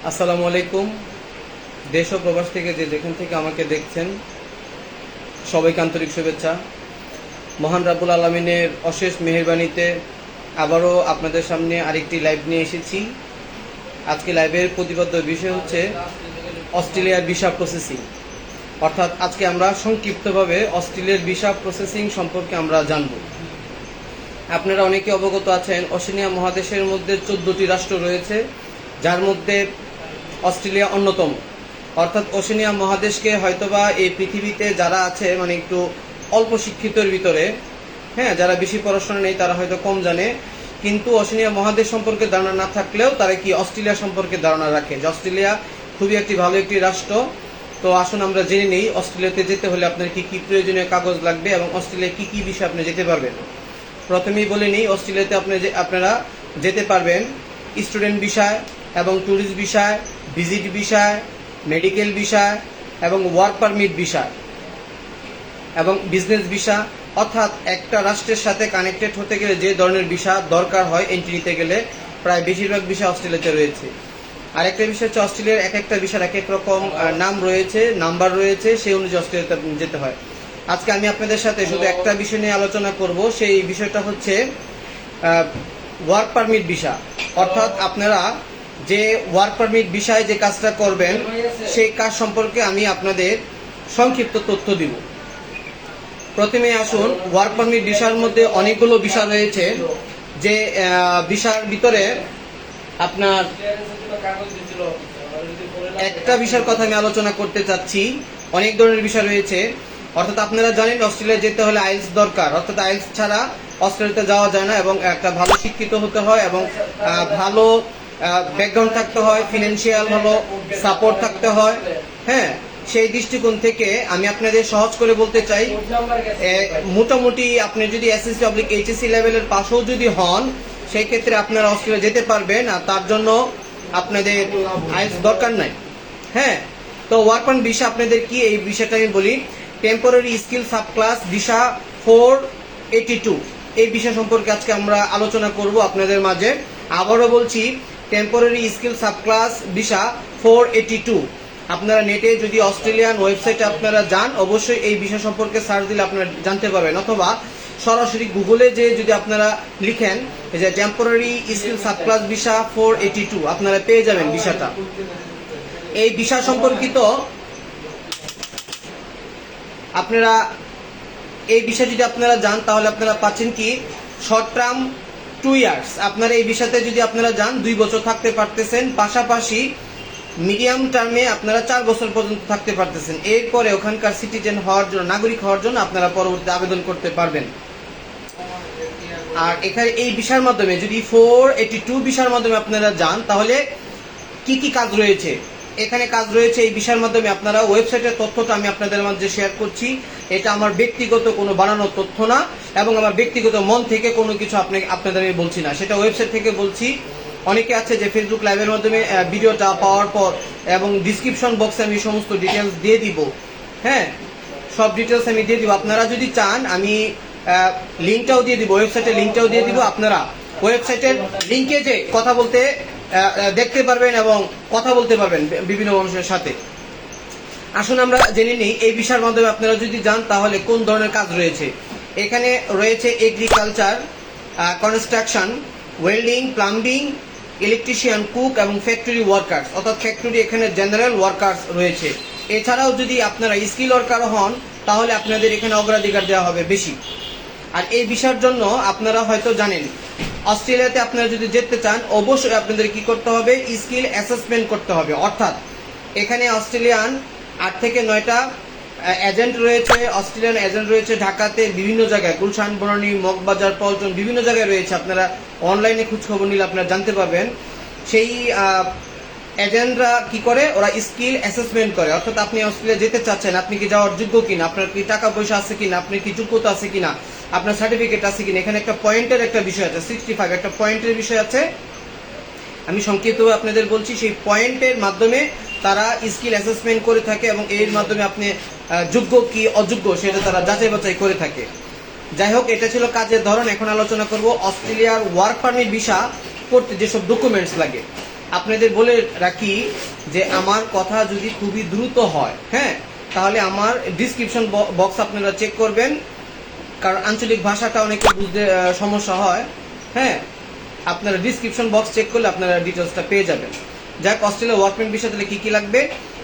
আসসালামু আলাইকুম। দেশ ও প্রবাস থেকে যেখান থেকে আমাকে দেখছেন সবাইকে আন্তরিক শুভেচ্ছা। মহান রাব্বুল আলামিনের অশেষ মেহেরবানিতে আবারও আপনাদের সামনে আরেকটি লাইভ নিয়ে এসেছি। আজকে লাইভের প্রতিপাদ্য বিষয় হচ্ছে অস্ট্রেলিয়ার ভিসা প্রসেসিং, অর্থাৎ আজকে আমরা সংক্ষিপ্তভাবে অস্ট্রেলিয়ার ভিসা প্রসেসিং সম্পর্কে আমরা জানব। আপনারা অনেকে অবগত আছেন, ওশেনিয়া মহাদেশের মধ্যে 14টি রাষ্ট্র রয়েছে, যার মধ্যে অস্ট্রেলিয়া অন্যতম। অর্থাৎ ওশেনিয়া মহাদেশকে হয়তোবা এই পৃথিবীতে যারা আছে মানে একটু অল্প শিক্ষিতর ভিতরে, যারা বেশি পড়াশোনা নেই তারা হয়তো কম জানে, কিন্তু ওশেনিয়া মহাদেশ সম্পর্কে ধারণা না থাকলেও তারা কি অস্ট্রেলিয়া সম্পর্কে ধারণা রাখে যে অস্ট্রেলিয়া খুবই একটি ভালো একটি রাষ্ট্র। তো আসুন আমরা জেনে নিই অস্ট্রেলিয়াতে যেতে হলে আপনার কি কি প্রয়োজনীয় কাগজ লাগবে এবং অস্ট্রেলিয়ায় কি কি বিষয়ে আপনি যেতে পারবেন। প্রথমেই বলে নিই, অস্ট্রেলিয়াতে আপনারা যেতে পারবেন স্টুডেন্ট বিষয় এবং ট্যুরিস্ট বিষয়, ভিজিট বিষয়, মেডিকেল বিষয় এবং ওয়ার্ক পারমিট বিষয় এবং বিজনেস ভিসা। অর্থাৎ একটা রাষ্ট্রের সাথে কানেক্টেড হতে গেলে যে ধরনের ভিসা দরকার হয় এন্ট্রি নিতে গেলে, প্রায় বেশিরভাগ ভিসা অস্ট্রেলিয়াতে রয়েছে। আর একটা বিষয় হচ্ছে অস্ট্রেলিয়ার এক একটা ভিসার এক এক রকম নাম রয়েছে, নাম্বার রয়েছে, সেই অনুযায়ী অস্ট্রেলিয়াতে যেতে হয়। আজকে আমি আপনাদের সাথে শুধু একটা বিষয় নিয়ে আলোচনা করব, সেই বিষয়টা হচ্ছে ওয়ার্ক পারমিট ভিসা। অর্থাৎ আপনারা যে ওয়ার্ক পারমিট বিষয়ে যে কাজটা করবেন সেই কাজ সম্পর্কে আমি আপনাদের সংক্ষিপ্ত তথ্য দিব। প্রথমে আসুন, ওয়ার্ক পারমিট ভিসার মধ্যে অনেকগুলো ভিসা রয়েছে, যে ভিসার ভিতরে আপনার একটা ভিসার কথা আমি আলোচনা করতে চাচ্ছি। অনেক ধরনের ভিসা রয়েছে। অর্থাৎ আপনারা জানেন অস্ট্রেলিয়া যেতে হলে আইএলটিএস দরকার, অর্থাৎ আইএলটিএস ছাড়া অস্ট্রেলিয়াতে যাওয়া যায় না এবং একটা ভালো শিক্ষিত হতে হয় এবং ভালো ব্যাকগ্রাউন্ড থাকতে হয়, ফিনান্সিয়াল ভালো সাপোর্ট থাকতে হয়। সেই দৃষ্টিকোণ থেকে আমি আপনাদের সহজ করে বলতে চাই, মোটামুটি আপনি যদি এসএসসি অবলিক এইচএসসি লেভেলের পাশও যদি হন, সেই ক্ষেত্রে আপনারা অস্ট্রেলিয়া যেতে পারবেন। আর তার জন্য আপনাদের আইএলটিএস দরকার নাই। তো ওয়ার্ক পারমিট ভিসা আপনাদের কি, এই বিষয়টা আমি বলি। Temporary skill sub class visa 482, এই বিষয় সম্পর্কে আজকে আমরা আলোচনা করব আপনাদের মাঝে। আবারও বলছি, temporary skill sub class visa 482। আপনারা নেটে যদি অস্ট্রেলিয়ান ওয়েবসাইটে আপনারা যান, অবশ্যই এই বিষয় সম্পর্কে সার্চ দিলে আপনারা জানতে পারবেন, অথবা সরাসরি গুগলে যে যদি আপনারা লিখেন যে temporary skill sub class visa 482, আপনারা পেয়ে যাবেন ভিসাটা। এই ভিসা সম্পর্কিত আপনারা এই বিষয়ে যদি আপনারা যান তাহলে আপনারা পাচ্ছেন কি শর্ট টার্ম 2 ইয়ার্স। আপনারা এই বিষয়তে যদি আপনারা যান 2 বছর থাকতে পারতেছেন, পাশাপাশি মিডিয়াম টার্মে আপনারা 4 বছর পর্যন্ত থাকতে পারতেছেন। এরপরে ওখানকার সিটিজেন হওয়ার জন্য, নাগরিক হওয়ার জন্য আপনারা পরবর্তীতে আবেদন করতে পারবেন। আর এখানে এই ভিসার মাধ্যমে যদি 482 ভিসার মাধ্যমে আপনারা যান তাহলে কি কি কাজ রয়েছে, এখানে কাজ রয়েছে এই ভিসার মাধ্যমে। আপনারা ওয়েবসাইটের তথ্যটা আমি আপনাদের মাঝে শেয়ার করছি। এটা আমার ব্যক্তিগত কোনো বানানোর তথ্য না এবং আমার ব্যক্তিগত মন থেকে কোনো কিছু আপনাদের আমি বলছি না, সেটা ওয়েবসাইট থেকে বলছি। অনেকে আছে যে ফেসবুক লাইভের মাধ্যমে ভিডিওটা পাওয়ার পর এবং ডিসক্রিপশন বক্সে আমি সমস্ত ডিটেলস দিয়ে দিব। সব ডিটেলস আমি দিয়ে দিব। আপনারা যদি চান আমি লিঙ্কটাও দিয়ে দিব, ওয়েবসাইটের লিঙ্কটাও দিয়ে দিব। আপনারা ওয়েবসাইটের লিঙ্কে যে কথা বলতে দেখতে পারবেন এবং কথা বলতে পারবেন বিভিন্ন মানুষের সাথে। আসুন আমরা জেনে নিই এই ভিসার মাধ্যমে আপনারা যদি যান তাহলে কোন ধরনের কাজ রয়েছে। এখানে রয়েছে agriculture, construction, welding, plumbing, electrician, cook এবং ফ্যাক্টরি ওয়ার্কার্স। অর্থাৎ ফ্যাক্টরি এখানে জেনারেল ওয়ার্কার্স রয়েছে। এছাড়াও যদি আপনারা স্কিল ওয়ার্কার হন তাহলে আপনাদের এখানে অগ্রাধিকার দেওয়া হবে বেশি। আর এই ভিসার জন্য আপনারা হয়তো জানেন, অস্ট্রেলিয়াতে আপনারা যদি যেতে চান অবশ্যই আপনাদের কি করতে হবে, স্কিল অ্যাসেসমেন্ট করতে হবে। অর্থাৎ এখানে অস্ট্রেলিয়ান 8 থেকে 9টা এজেন্ট রয়েছে, অস্ট্রেলিয়ান এজেন্ট রয়েছে ঢাকাতে, বিভিন্ন জায়গায়, গুলশান, বনানী, মগবাজার, পল্টন, বিভিন্ন জায়গায় রয়েছে। আপনারা অনলাইনে খোঁজখবর নিলে আপনারা জানতে পারবেন। সেই এজেন্টরা কি করে, ওরা স্কিল অ্যাসেসমেন্ট করে। অর্থাৎ আপনি অস্ট্রেলিয়া যেতে চাচ্ছেন, আপনি কি যাওয়ার যোগ্য কিনা, আপনার কি টাকা পয়সা আছে কিনা, আপনার কি যোগ্যতা আছে কিনা, আপনার সার্টিফিকেট আছে কিনা। এখানে একটা পয়েন্টের একটা বিষয় আছে, 65 একটা পয়েন্টের বিষয় আছে। আমি সংক্ষিপ্তভাবে আপনাদের বলছি, সেই পয়েন্টের মাধ্যমে তারা স্কিল অ্যাসেসমেন্ট করে থাকে এবং এর মাধ্যমে আপনি যোগ্য কি অযোগ্য সেটা তারা যাচাই বাছাই করে থাকে। যাই হোক, এটা ছিল কাজের ধরন। এখন আলোচনা করব অস্ট্রেলিয়ার ওয়ার্ক পারমিট ভিসা করতে যেসব ডকুমেন্টস লাগে। আপনাদের বলে রাখি যে আমার কথা যদি খুবই দ্রুত হয়, হ্যাঁ, তাহলে আমার ডিসক্রিপশন বক্স আপনারা চেক করবেন, কারণ আঞ্চলিক ভাষাটা অনেকে বুঝতে সমস্যা হয়। হ্যাঁ, আপনারা ডিসক্রিপশন বক্স চেক করলে আপনারা ডিটেলসটা পেয়ে যাবেন। যাক, অস্ট্রেলিয়া ওয়ার্ক পারমিট বিষয় তাহলে কি লাগবে,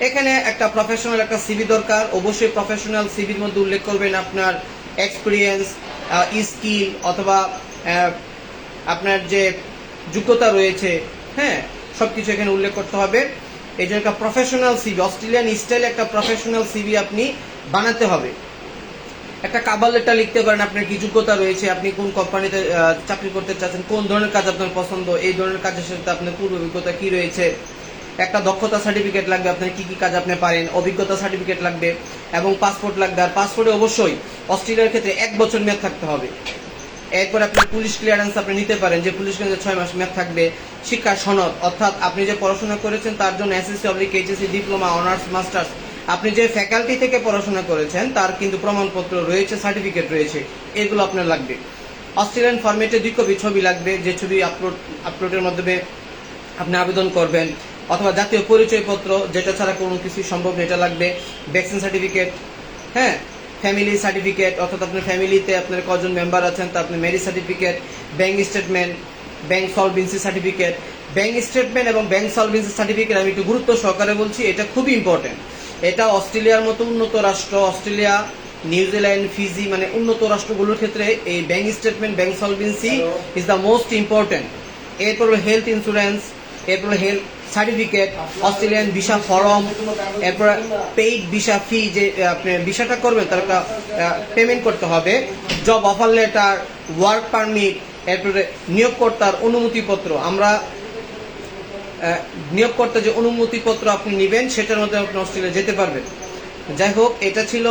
এখানে একটা প্রফেশনাল একটা সিভি দরকার। অবশ্যই প্রফেশনাল সিভির মধ্যে উল্লেখ করবেন আপনার এক্সপিরিয়েন্স, স্কিল অথবা আপনার যে যোগ্যতা রয়েছে, হ্যাঁ, সবকিছু এখানে উল্লেখ করতে হবে। এই জন্য একটা প্রফেশনাল সিভি, অস্ট্রেলিয়ান স্টাইলে একটা প্রফেশনাল সিভি আপনি বানাতে হবে। একটা কাভার লেটার লিখতে পারেন আপনার কি যোগ্যতা রয়েছে, আপনি কোন কোম্পানিতে চাকরি করতে চাচ্ছেন, কোন ধরনের কাজ আপনার পছন্দ, এই ধরনের কাজের সাথে আপনার পূর্ব অভিজ্ঞতা কি রয়েছে। একটা দক্ষতা সার্টিফিকেট লাগবে, আপনার কি কি কাজ আপনি পারেন, অভিজ্ঞতা সার্টিফিকেট লাগবে, এবং পাসপোর্ট লাগবে। আর পাসপোর্টে অবশ্যই অস্ট্রেলিয়ার ক্ষেত্রে 1 বছর মেয়াদ থাকতে হবে। এরপর আপনি পুলিশ ক্লিয়ারেন্স আপনি নিতে পারেন, যে পুলিশ ক্লিয়ারেন্স 6 মাস মেয়াদ থাকবে। শিক্ষা সনদ, অর্থাৎ আপনি যে পড়াশোনা করেছেন তার জন্য SSC oblique HSC diploma honours masters, আপনি যে ফ্যাকাল্টি থেকে পড়াশোনা করেছেন তার কিন্তু প্রমাণপত্র রয়েছে, সার্টিফিকেট রয়েছে, এগুলো আপনার লাগবে। অস্ট্রেলিয়ান ফরম্যাটে 2 কপি ছবি লাগবে, যে ছবি আপলোডের মাধ্যমে আপনি আবেদন করবেন, অথবা জাতীয় পরিচয়পত্র, যেটা ছাড়া কোনো কিছু সম্ভব না, এটা লাগবে। ভ্যাকসিন সার্টিফিকেট, হ্যাঁ, ফ্যামিলি সার্টিফিকেট, অর্থাৎ আপনার ফ্যামিলিতে আপনার কজন মেম্বার আছেন তা আপনার marriage certificate, bank statement, bank solvency certificate. Bank statement এবং ব্যাংক সলভেন্সি সার্টিফিকেট আমি একটু গুরুত্ব সহকারে বলছি, এটা খুবই ইম্পর্টেন্ট। এটা অস্ট্রেলিয়ার মতো উন্নত রাষ্ট্র, অস্ট্রেলিয়া, নিউজিল্যান্ড, ফিজি, মানে উন্নত রাষ্ট্রগুলোর ক্ষেত্রে এই bank statement, bank solvency is the most important. এরপর হেলথ ইন্স্যুরেন্স, এরপর health certificate, Australian visa form, এরপর পেইড ভিসা ফি, যে আপনি ভিসাটা করবেন তার একটা পেমেন্ট করতে হবে, job offer letter, work permit, এরপরে নিয়োগকর্তার অনুমতিপত্র। আমরা নিয়োগকর্তার যে অনুমতিপত্র আপনি নেবেন সেটার মধ্যে আপনি অস্ট্রেলিয়া যেতে পারবেন। যাই হোক, এটা ছিল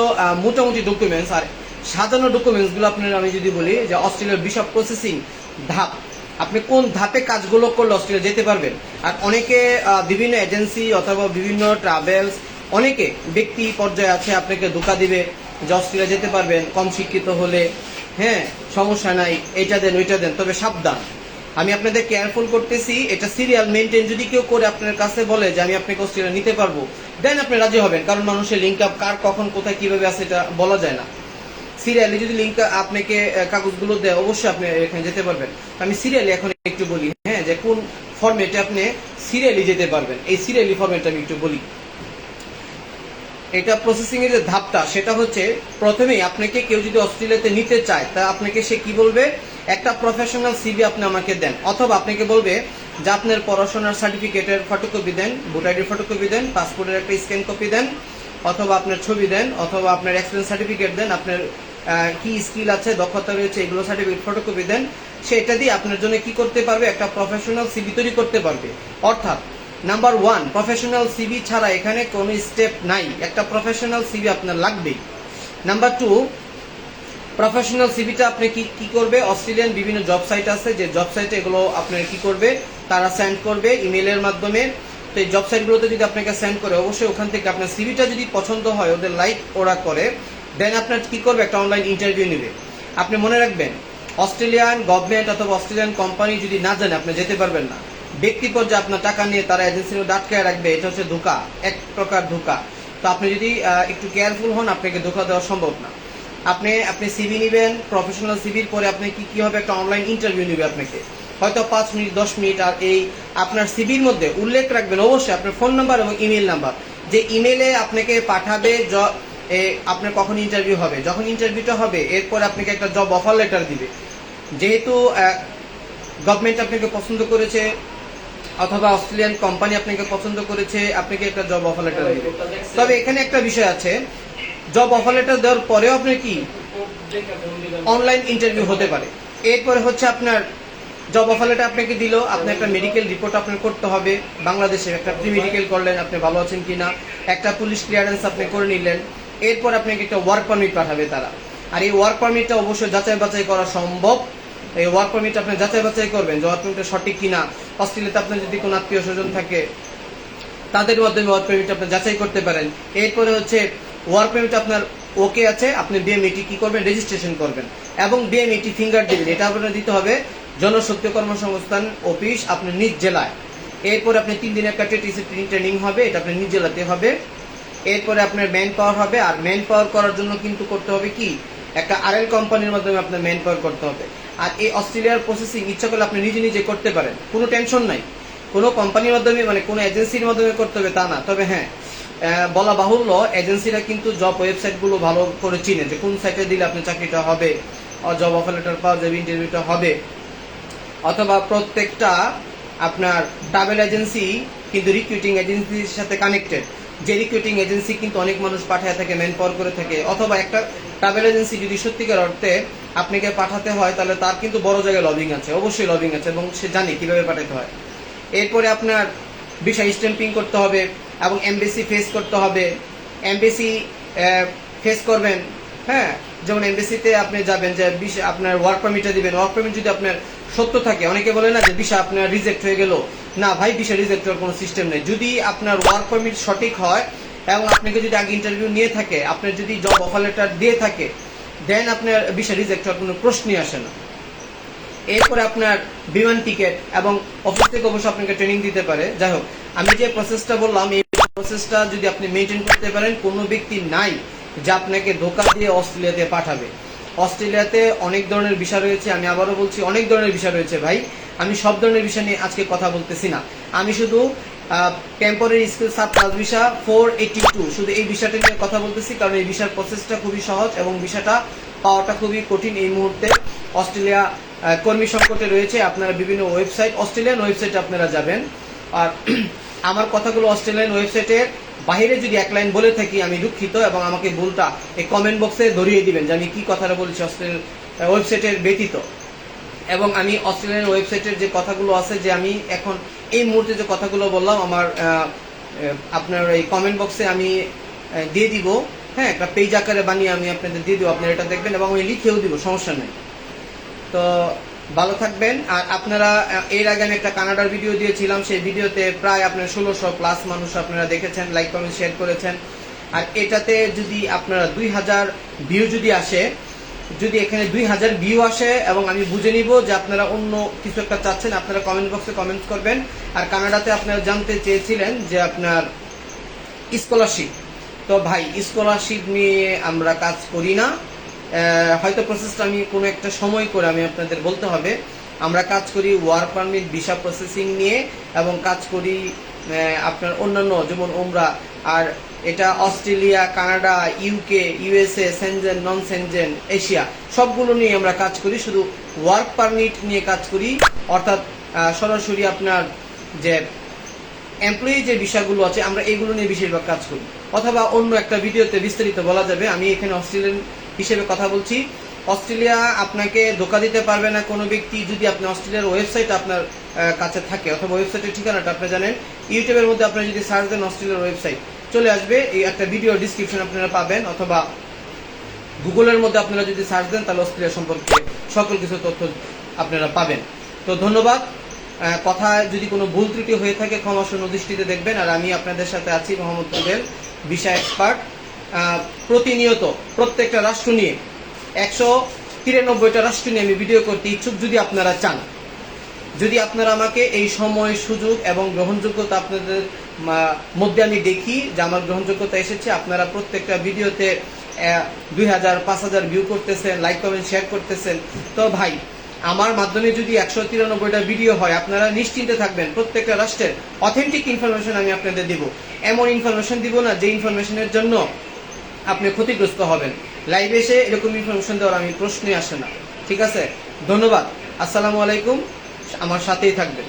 মোটামুটি ডকুমেন্টস। আর সাজানো ডকুমেন্টসগুলো আপনার আমি যদি বলি যে অস্ট্রেলিয়ার ভিসা প্রসেসিং ধাপ, আপনি কোন ধাপে কাজগুলো করলে অস্ট্রেলিয়া যেতে পারবেন। আর অনেকে বিভিন্ন এজেন্সি অথবা বিভিন্ন ট্রাভেলস, অনেকে ব্যক্তি পর্যায়ে আছে, আপনাকে ধোঁকা দিবে যে অস্ট্রেলিয়া যেতে পারবেন কম শিক্ষিত হলে, হ্যাঁ, সমস্যা নাই, এটা দেন ওইটা দেন। তবে সাবধান, আমি আপনাদের কেয়ারফুল করতেছি, এটা সিরিয়াল মেনটেন যদি কেউ করে আপনার কাছে বলে যে আমি আপনাকে অস্ট্রেলিয়া নিতে পারবো, দেন আপনি রাজি হবেন, কারণ মানুষের লিঙ্ক আপ কার কখন কোথায় কিভাবে আছে এটা বলা যায় না। সিরিয়ালি যদি লিঙ্ক আপনাকে কাগজগুলো দেয়, অবশ্যই আপনি এখানে যেতে পারবেন। আমি সিরিয়ালি এখন একটু বলি, হ্যাঁ, যে কোন ফরম্যাটে আপনি সিরিয়ালি যেতে পারবেন। এই সিরিয়ালি ফরম্যাটটা আমি একটু বলি। এটা প্রসেসিং এর যে ধাপটা, সেটা হচ্ছে প্রথমেই আপনাকে কেউ যদি অস্ট্রেলিয়াতে নিতে চায় তা আপনাকে সে কি বলবে, একটা প্রফেশনাল সিভি আপনি আমাকে দেন, অথবা আপনাকে বলবে যে আপনার পড়াশোনার সার্টিফিকেটের ফটোকপি দেন, ভোটার আইডির ফটোকপি দেন, পাসপোর্টের একটা স্ক্যান কপি দেন, অথবা আপনার ছবি দেন, অথবা আপনার এক্সপিরিয়েন্স সার্টিফিকেট দেন, আপনার কি স্কিল আছে, দক্ষতা রয়েছে, এগুলো সার্টিফিকেট ফটোকপি দেন। সেটা দিয়ে আপনার জন্য কি করতে পারবে, একটা প্রফেশনাল সিভি তৈরি করতে পারবে। অর্থাৎ নাম্বার 1, প্রফেশনাল সিভি ছাড়া এখানে কোনো স্টেপ নাই, একটা প্রফেশনাল সিভি আপনার লাগবেই। নাম্বার 2, প্রফেশনাল সিভিটা আপনি কি করবে, অস্ট্রেলিয়ান বিভিন্ন জব সাইট আছে, যে জব সাইটে এগুলো আপনার কি করবে, তারা সেন্ড করবে ইমেলের মাধ্যমে। তো এই জব সাইটগুলোতে যদি আপনাকে সেন্ড করে, অবশ্যই ওখান থেকে আপনার সিভিটা যদি পছন্দ হয়, ওদের লাইক ওরা করে, দেন আপনার কি করবে, একটা অনলাইন ইন্টারভিউ নেবে। আপনি মনে রাখবেন, অস্ট্রেলিয়ান গভর্নমেন্ট অথবা অস্ট্রেলিয়ান কোম্পানি যদি না জানে আপনি যেতে পারবেন না। ব্যক্তি পর্যায়ে আপনার টাকা নিয়ে তারা এজেন্সির মধ্যে আটকায় রাখবে, এটা হচ্ছে ধোঁকা, এক প্রকার ধোঁকা। তো আপনি যদি একটু কেয়ারফুল হন, আপনাকে ধোঁকা দেওয়া সম্ভব না। আপনি সিভি নেবেন, প্রফেশনাল সিভির পরে আপনি কি হবে, একটা অনলাইন ইন্টারভিউ নেবে আপনাকে, হয়তো 5 মিনিট 10 মিনিট। আর এই আপনার সিভির মধ্যে উল্লেখ রাখবেন অবশ্যই আপনার ফোন নাম্বার এবং ইমেল নাম্বার, যে ইমেলে আপনাকে পাঠাবে আপনার কখন ইন্টারভিউ হবে। যখন ইন্টারভিউটা হবে, এরপর আপনাকে একটা জব অফার লেটার দিবে। যেহেতু গভর্নমেন্ট আপনাকে পছন্দ করেছে অথবা অস্ট্রেলিয়ান কোম্পানি আপনাকে পছন্দ করেছে, আপনাকে একটা জব অফার লেটার দিবে। তবে এখানে একটা বিষয় আছে, জব অফার লেটার দেওয়ার পরেও আপনার কি অনলাইন ইন্টারভিউ হতে পারে। এরপরে হচ্ছে আপনার জব অফার লেটার আপনাকে দিল, আপনার একটা মেডিকেল রিপোর্ট আপনার করতে হবে, বাংলাদেশে একটা প্রি মেডিকেল করলেন, আপনি ভালো আছেন কিনা, একটা পুলিশ ক্লিয়ারেন্স আপনি করে নিলেন। এরপর আপনাকে একটা ওয়ার্ক পারমিট পাঠাবে তারা। আর এই ওয়ার্ক পারমিটটা অবশ্যই যাচাই বাছাই করা সম্ভব। এই ওয়ার্ক পারমিট আপনি যাচাই বাছাই করবেন যে ওয়ার্ক পারমিটটা সঠিক কিনা। অস্ট্রেলিয়াতে আপনার যদি কোনো আত্মীয় স্বজন থাকে, তাদের মাধ্যমে ওয়ার্ক পারমিট আপনি যাচাই করতে পারেন। এরপরে হচ্ছে ওয়ার্ক পারমিট আপনার ওকে আছে, আপনি বিএমইটি কি করবেন, রেজিস্ট্রেশন করবেন এবং বিএমইটি ফিঙ্গার দিবেন। এটা আপনার দিতে হবে জনশক্তি কর্মসংস্থান অফিস আপনার নিজ জেলায়। এরপরে আপনি 3 দিনের একটা ট্রেনিং হবে, এটা আপনি নিজে লাতে হবে। এরপরে আপনার ম্যান পাওয়ার হবে, আর ম্যান পাওয়ার করার জন্য কিন্তু করতে হবে কি, একটা আরএল কোম্পানির মাধ্যমে আপনার ম্যান পাওয়ার করতে হবে। আর এই অস্ট্রেলিয়ার প্রসেসিং ইচ্ছা করলে আপনি নিজে নিজে করতে পারেন, কোনো টেনশন নাই। কোনো কোম্পানির মাধ্যমে মানে কোনো এজেন্সির মাধ্যমে করতে হবে তা না। তবে হ্যাঁ, বলা বাহুল্য, এজেন্সিরা কিন্তু জব ওয়েবসাইটগুলো ভালো করে চিনে যে কোন সাইটে দিলে আপনার চাকরিটা হবে, জব অফার লেটার পাওয়া যাবে, ইন্টারভিউটা হবে। অথবা প্রত্যেকটা আপনার ট্রাভেল এজেন্সি কিন্তু রিক্রুটিং এজেন্সির সাথে কানেক্টেড, যে রিক্রুটিং এজেন্সি কিন্তু অনেক মানুষ পাঠায় থাকে, ম্যান পাওয়ার করে থাকে। অথবা একটা ট্রাভেল এজেন্সি যদি সত্যিকার অর্থে আপনাকে পাঠাতে হয়, তাহলে তার কিন্তু বড় জায়গায় লবিং আছে, অবশ্যই লবিং আছে, এবং সে জানে কিভাবে পাঠাতে হয়। এরপরে আপনার ভিসা স্ট্যাম্পিং করতে হবে এবং এমবেসি ফেস করতে হবে। এমবেসি ফেস করবেন, হ্যাঁ, যেমন এমবেসিতে আপনি যাবেন, যে আপনার ওয়ার্ক পারমিটটা দিবেন। ওয়ার্ক পারমিট যদি আপনার সত্য থাকে, অনেকে বলে না যে ভিসা আপনার রিজেক্ট হয়ে গেল, না ভাই, ভিসা রিজেক্ট হওয়ার কোনো সিস্টেম নেই। যদি আপনার ওয়ার্ক পারমিট সঠিক হয় এবং আপনাকে যদি আগে ইন্টারভিউ নিয়ে থাকে, আপনার যদি জব অফার লেটার দিয়ে থাকে, দেন আপনার ভিসা রিজেক্ট হওয়ার কোনো প্রশ্নই আসে না। এরপরে আপনার বিমান টিকিট এবং অফিস থেকে অবশ্য আপনাকে ট্রেনিং দিতে পারে। যাই হোক, আমি যে প্রসেসটা বললাম, এই প্রসেসটা যদি আপনি মেনটেন করতে পারেন, কোনো ব্যক্তি নাই যে আপনাকে ধোকা দিয়ে অস্ট্রেলিয়াতে পাঠাবে। অস্ট্রেলিয়াতে অনেক ধরনের ভিসা রয়েছে, আমি আবারও বলছি, অনেক ধরনের ভিসা রয়েছে ভাই। আমি সব ধরনের ভিসা নিয়ে আজকে কথা বলতেছি না, আমি শুধু টেম্পোরারি স্কিল সার্চ ভিসা 482, শুধু এই ভিসাটা নিয়ে কথা বলতেছি, কারণ এই ভিসার প্রসেসটা খুবই সহজ এবং ভিসাটা পাওয়াটা খুবই কঠিন এই মুহূর্তে। অস্ট্রেলিয়া কর্মী সংকটে রয়েছে। আপনারা বিভিন্ন ওয়েবসাইট, অস্ট্রেলিয়ান ওয়েবসাইটে আপনারা যাবেন। আর আমার কথাগুলো অস্ট্রেলিয়ান ওয়েবসাইটের বাইরে যদি এক লাইন বলে থাকি, আমি দুঃখিত, এবং আমাকে ভুলটা এই কমেন্ট বক্সে ধরিয়ে দিবেন যে আমি কি কথাটা বলছি অস্ট্রেলিয়ান ওয়েবসাইটের ব্যতীত। এবং আমি অস্ট্রেলিয়ান ওয়েবসাইটের যে কথাগুলো আছে, যে আমি এখন এই মুহূর্তে যে কথাগুলো বললাম, আমার আপনার এই কমেন্ট বক্সে আমি দিয়ে দিব, হ্যাঁ, একটা পেজ আকারে বানিয়ে আমি আপনাদের দিয়ে দিব, আপনারা এটা দেখবেন এবং আমি লিখেও দিব, সমস্যা নেই। তো ভালো থাকবেন। আর আপনারা, এর আগে আমি একটা কানাডার ভিডিও দিয়েছিলাম, সেই ভিডিওতে প্রায় আপনার 1600+ মানুষ আপনারা দেখেছেন, লাইক কমেন্ট শেয়ার করেছেন। আর এটাতে যদি আপনারা 2000 ভিউ যদি আসে, যদি এখানে 2000 ভিউ আসে এবং আমি বুঝে নিব যে আপনারা অন্য কিছু একটা চাচ্ছেন, আপনারা কমেন্ট বক্সে কমেন্টস করবেন। আর কানাডাতে আপনারা জানতে চেয়েছিলেন যে আপনার স্কলারশিপ, তো ভাই, স্কলারশিপ নিয়ে আমরা কাজ করি না। হয়তো প্রসেসটা আমি কোনো একটা সময় করে আমি আপনাদের বলতে হবে। আমরা কাজ করি ওয়ার্ক পারমিট, ভিসা প্রসেসিং নিয়ে, এবং কাজ করি আপনার অন্যান্য, যেমন ওমরা। আর এটা Australia, Canada, UK, USA, Schengen, non Schengen, Asia, সবগুলো নিয়ে আমরা কাজ করি। শুধু ওয়ার্ক পারমিট নিয়ে কাজ করি, অর্থাৎ সরাসরি আপনার যে এমপ্লয়ি যে বিষয়গুলো আছে, আমরা এগুলো নিয়ে বেশিরভাগ কাজ করি। অথবা অন্য একটা ভিডিওতে বিস্তারিত বলা যাবে। আমি এখানে অস্ট্রেলিয়ান হিসেবে কথা বলছি। অস্ট্রেলিয়া আপনাকে ধোকা দিতে পারবে না কোনো ব্যক্তি, যদি আপনি অস্ট্রেলিয়ার ওয়েবসাইট আপনার কাছে থাকে, অথবা ওয়েবসাইটের ঠিকানাটা আপনি জানেন। ইউটিউবের মধ্যে আপনারা যদি সার্চ দেন অস্ট্রেলিয়ার ওয়েবসাইট, চলে আসবে, এই একটা ভিডিও ডিসক্রিপশন আপনারা পাবেন। অথবা গুগলের মধ্যে আপনারা যদি সার্চ দেন, তাহলে অস্ট্রেলিয়া সম্পর্কে সকল কিছু তথ্য আপনারা পাবেন। তো ধন্যবাদ। কথায় যদি কোনো ভুল ত্রুটি হয়ে থাকে, ক্ষমাশূন্য দৃষ্টিতে দেখবেন। আর আমি আপনাদের সাথে আছি, মোহাম্মদ রুবেল, ভিসা এক্সপার্ট। প্রতিনিয়ত প্রত্যেকটা রাষ্ট্র নিয়ে, 193টা রাষ্ট্র নিয়ে আমি ভিডিও করতে ইচ্ছুক। যদি আপনারা চান, যদি আপনারা আমাকে এই সময়, সুযোগ এবং গ্রহণযোগ্যতা আপনাদের মধ্যে আমি দেখি যে আমার গ্রহণযোগ্যতা এসেছে, আপনারা প্রত্যেকটা ভিডিওতে 2000-5000 ভিউ করতেছেন, লাইক কমেন্ট শেয়ার করতেছেন, তো ভাই, আমার মাধ্যমে যদি 193টা ভিডিও হয়, আপনারা নিশ্চিন্তে থাকবেন, প্রত্যেকটা রাষ্ট্রের অথেন্টিক ইনফরমেশন আমি আপনাদের দিব। এমন ইনফরমেশন দিব না যে ইনফরমেশনের জন্য আপনি ক্ষতিগ্রস্ত হবেন। লাইভে এসে এরকম ইনফরমেশন দেওয়ার আমি প্রশ্নই আসে না। ঠিক আছে, ধন্যবাদ। আসসালামু আলাইকুম, আমার সাথেই থাকবেন।